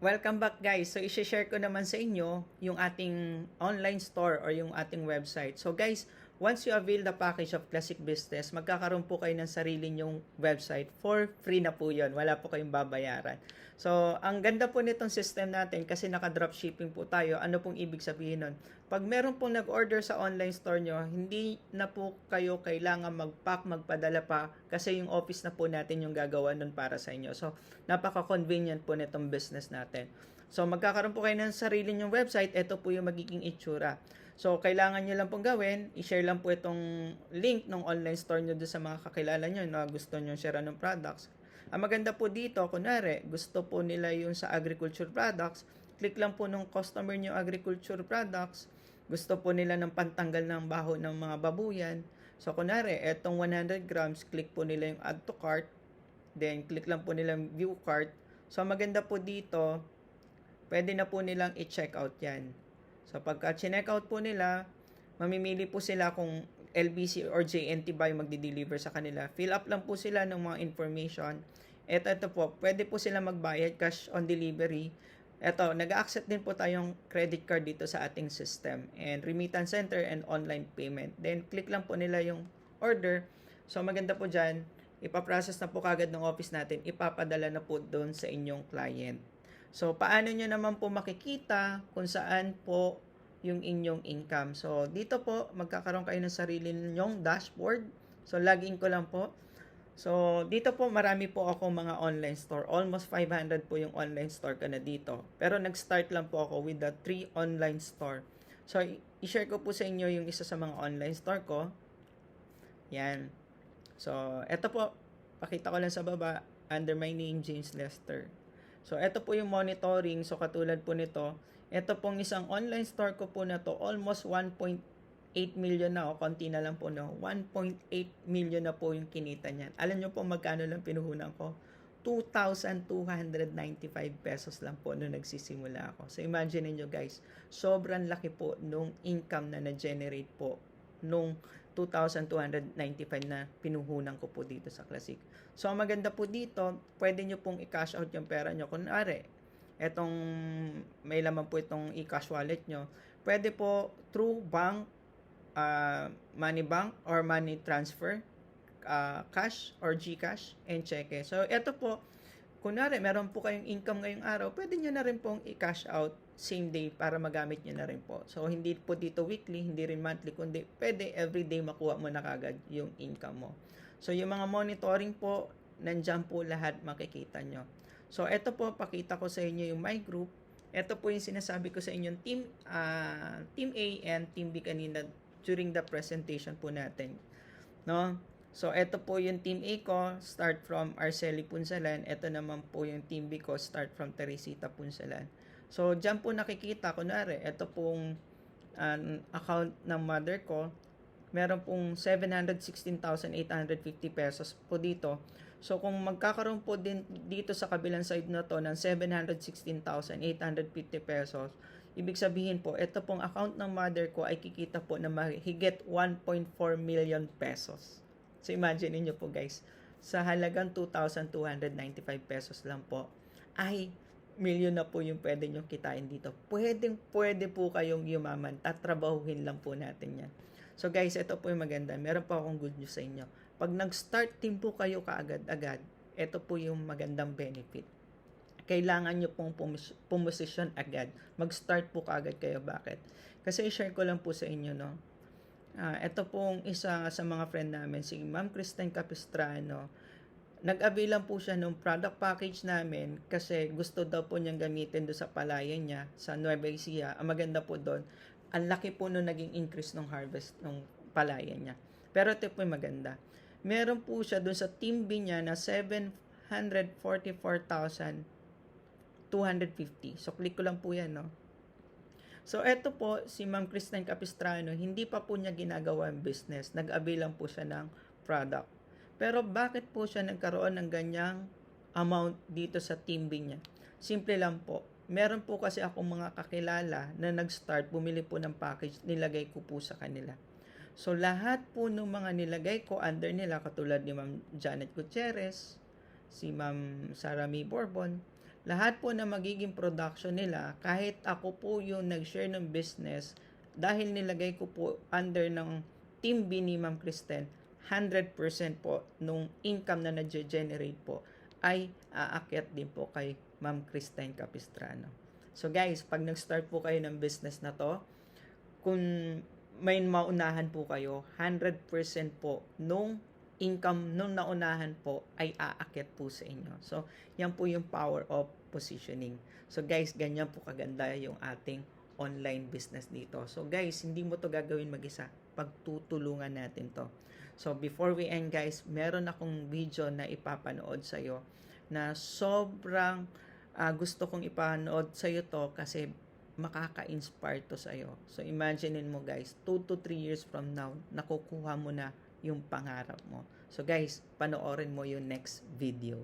Welcome back guys. So i-share ko naman sa inyo yung ating online store or yung ating website. So guys, once you avail the package of Classic Business, magkakaroon po kayo ng sarili nyong website for free na po yun. Wala po kayong babayaran. So ang ganda po nitong system natin kasi naka-dropshipping po tayo. Ano pong ibig sabihin nun? Pag meron pong nag-order sa online store nyo, hindi na po kayo kailangan mag-pack, magpadala pa kasi yung office na po natin yung gagawa nun para sa inyo. So napaka-convenient po nitong business natin. So magkakaroon po kayo ng sarili nyong website. Ito po yung magiging itsura. So, kailangan nyo lang pong gawin, i-share lang po itong link ng online store nyo doon sa mga kakilala nyo na gusto nyo share ng products. Ang maganda po dito, kunwari, gusto po nila yung sa agriculture products, click lang po ng customer nyo agriculture products, gusto po nila ng pantanggal ng baho ng mga babuyan. So, kunwari, etong 100 grams, click po nila yung add to cart, then click lang po nila view cart. So, maganda po dito, pwede na po nilang i-check out yan. So, pagka check-out po nila, mamimili po sila kung LBC or JNT ba yung magdi-deliver sa kanila. Fill up lang po sila ng mga information. Ito po, pwede po sila magbayad cash on delivery. Ito, nag-accept din po tayong credit card dito sa ating system. And remittance center and online payment. Then, click lang po nila yung order. So, maganda po dyan. Ipaprocess na po kagad ng office natin. Ipapadala na po doon sa inyong client. So, paano nyo naman po makikita kung saan po yung inyong income? So, dito po, magkakaroon kayo ng sarili nyong dashboard. So, login ko lang po. So, dito po, marami po ako mga online store. Almost 500 po yung online store ko na dito. Pero, nag-start lang po ako with the 3 online store. So, i-share ko po sa inyo yung isa sa mga online store ko. Yan. So, eto po, pakita ko lang sa baba, under my name, James Lester. So, ito po yung monitoring. So, katulad po nito, ito pong isang online store ko po na to, almost 1.8 million na, o konti na lang po, no? 1.8 million na po yung kinita niyan. Alam nyo po magkano lang pinuhunan ko? 2,295 pesos lang po nung nagsisimula ako. So, imagine niyo guys, sobrang laki po nung income na na-generate po nung 2,295 na pinuhunan ko po dito sa Classic. So, ang maganda po dito, pwede nyo pong i-cash out yung pera nyo. Kunwari, etong may laman po itong i-cash wallet nyo. Pwede po through bank, money bank or money transfer, cash or GCash and cheque. So, eto po, kunwari, meron po kayong income ngayong araw, pwede nyo na rin pong i-cash out same day para magamit nyo na rin po. So, hindi po dito weekly, hindi rin monthly, kundi pwede everyday makuha mo na kagad yung income mo. So, yung mga monitoring po, nandyan po lahat makikita nyo. So, eto po, pakita ko sa inyo yung my group. Ito po yung sinasabi ko sa inyong team A and Team B kanina during the presentation po natin. No? So, ito po yung Team A ko, start from Arceli Punsalan. Ito naman po yung Team B ko, start from Teresita Punsalan. So, dyan po nakikita, kunwari, ito pong account ng mother ko, meron pong 716,850 pesos po dito. So, kung magkakaroon po din dito sa kabilang side na to ng 716,850 pesos, ibig sabihin po, ito pong account ng mother ko ay kikita po na mahigit 1.4 million pesos. So, imagine niyo po guys, sa halagang 2,295 pesos lang po, ay milyon na po yung pwede nyo kitain dito. Pwede po kayong yumaman. Tatrabahuhin lang po natin yan. So guys, ito po yung maganda. Meron pa akong good news sa inyo. Pag nag-start team po kayo kaagad-agad, ito po yung magandang benefit. Kailangan nyo pong pumosisyon agad. Mag-start po kaagad kayo. Bakit? Kasi i-share ko lang po sa inyo, no? Ito pong isa sa mga friend namin, si Ma'am Kristen Capistrano. Nag-avail lang po siya ng product package namin kasi gusto daw po niyang gamitin doon sa palayan niya sa Nueva Ecija. Ang maganda po doon, ang laki po nung naging increase ng harvest ng palayan niya. Pero ito po yung maganda. Meron po siya doon sa team B niya na 744,250. So, click ko lang po yan, no? So, eto po, si Ma'am Kristen Capistrano, hindi pa po niya ginagawa ang business. Nag-avail lang po siya ng product. Pero bakit po siya nagkaroon ng ganyang amount dito sa team B niya? Simple lang po. Meron po kasi akong mga kakilala na nag-start, bumili po ng package, nilagay ko po sa kanila. So, lahat po ng mga nilagay ko under nila, katulad ni Ma'am Janet Gutierrez, si Ma'am Sarah May Bourbon, lahat po na magiging production nila, kahit ako po yung nag-share ng business, dahil nilagay ko po under ng Team B ni Ma'am Kristen, 100% po nung income na na-generate po ay aakyat din po kay Ma'am Kristen Capistrano. So guys, pag nag-start po kayo ng business na to, kung may maunahan po kayo, 100% po nung income nung naunahan po ay aakyat po sa inyo. So, yan po yung power of positioning. So guys, ganyan po kaganda yung ating online business dito. So guys, hindi mo to gagawin mag-isa. Pagtutulungan natin to. So before we end guys, meron akong video na ipapanood sa iyo na sobrang gusto kong ipanood sa iyo to kasi makaka-inspire to sa iyo. So imaginein mo guys, 2 to 3 years from now, nakukuha mo na yung pangarap mo. So guys, panoorin mo yung next video.